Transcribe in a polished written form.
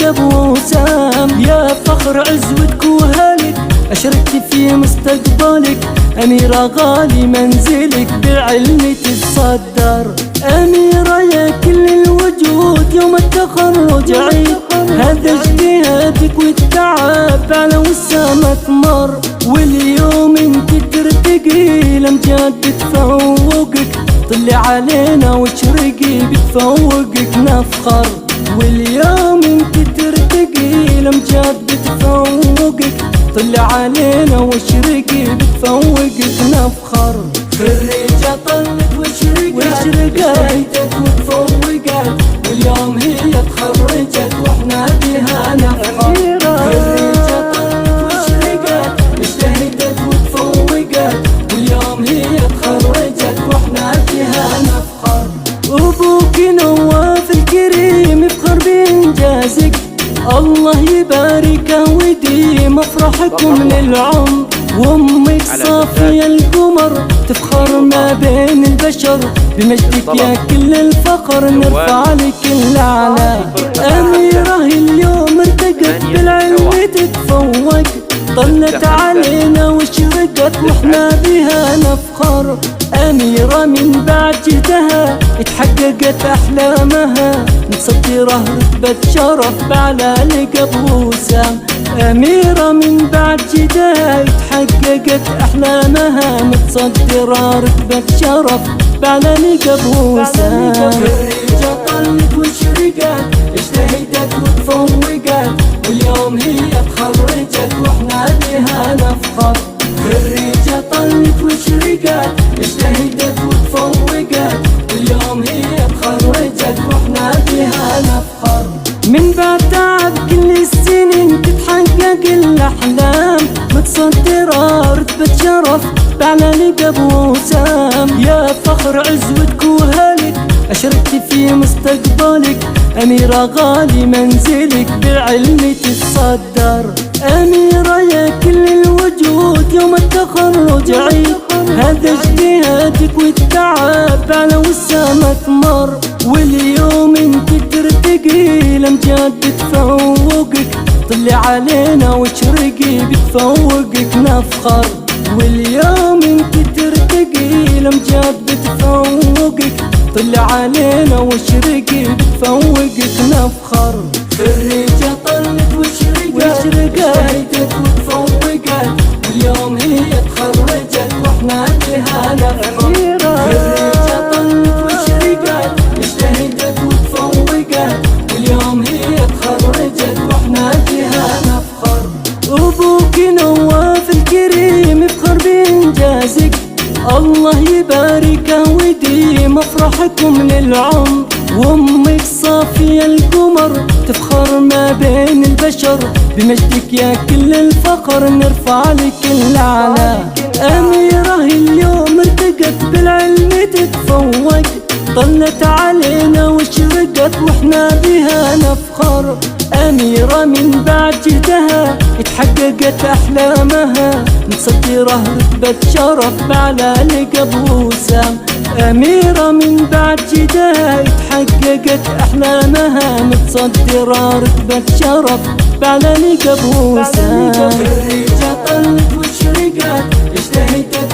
ابو وسام، يا فخر عزوتك وهالك أشركت في مستقبلك، أميرة غالي منزلك بعلم تتصدر، أميرة يا كل الوجود يوم التخرج عيد، هذا اجتهادك والتعب على وسام ثمر، واليوم انت ترتقي الأمجاد بتفوقك، طلي علينا واشرقي بتفوقك نفخر، واليوم انت ترتقي الأمجاد بتفوقك، طلع علينا واشرقي بتفوقك نفخر، خريجة طلت واشرقت وتفوقت، واليوم هي تخرجت واحنا بها نفخر، خريجة طلت واشرقت اجتهدت وتفوقت، واليوم هي تخرجت واحنا بها نفخر، ابوك نواف الكريم يفخر بانجازك، الله يبارك ويديم افراحكم للعمر، وامك صافية القمر تفخر ما بين البشر، بمجدك يا كل الفخر نرفع لك الاعلى، اميرة اليوم ارتقت بالعلم تتفوق، طلت علينا واشرقت واحنا بها نفخر، أميرة من بعد جدها اتحققت أحلامها، متصدرة رتبة شرف بعلى لقب وسام، أميرة من بعد جدها اتحققت أحلامها، متصدرة رتبة شرف بعلى لقب وسام، خريجة طلت واشرقت اجتهدت وتفوقت، واليوم هي تخرجت واحنا بها نفخر، خريجة طلت واشرقت اجتهدت وتفوقت، واليوم هي تخرجت واحنا بها نفخر، من بعد تعب كل السنين تتحقق الاحلام، متصدرة رتبة شرف بعلى لقب وسام، يا فخر عزوتك وهالك أشركت في مستقبلك، أميرة غالي منزلك بعلم تتصدر، أميرة يا كل الوجود يوم التخرج عيد، هذا اجتهادك والتعب على وسام ثمر، واليوم انت ترتقي الأمجاد بتفوقك، طلي علينا واشرقي بتفوقك نفخر، واليوم انت ترتقي الأمجاد بتفوقك، طلع علينا واشرقي بتفوقك نفخر، خريجة طلت واشرقت اجتهدت وتفوقت، واليوم هي تخرجت واحنا بها نفخر، خريجة طلت واشرقت اجتهدت وتفوقت، واليوم هي تخرجت واحنا بها نفخر، ابوك نواف الكريم يفخر بانجازك، الله يبارك ويديم افراحكم للعمر، وامك صافية القمر تفخر ما بين البشر، بمجدك يا كل الفخر نرفع لك الاعلى، اميرة اليوم ارتقت بالعلم تتفوق، طلت علينا واشرقت واحنا بها نفخر، أميرة من بعد جدها اتحققت أحلامها، متصدرة رتبة شرف بعلى لقب وسام، أميرة من بعد جدها اتحققت أحلامها، متصدرة رتبة شرف بعلى لقب وسام، خريجة طلت واشرقت اجتهدت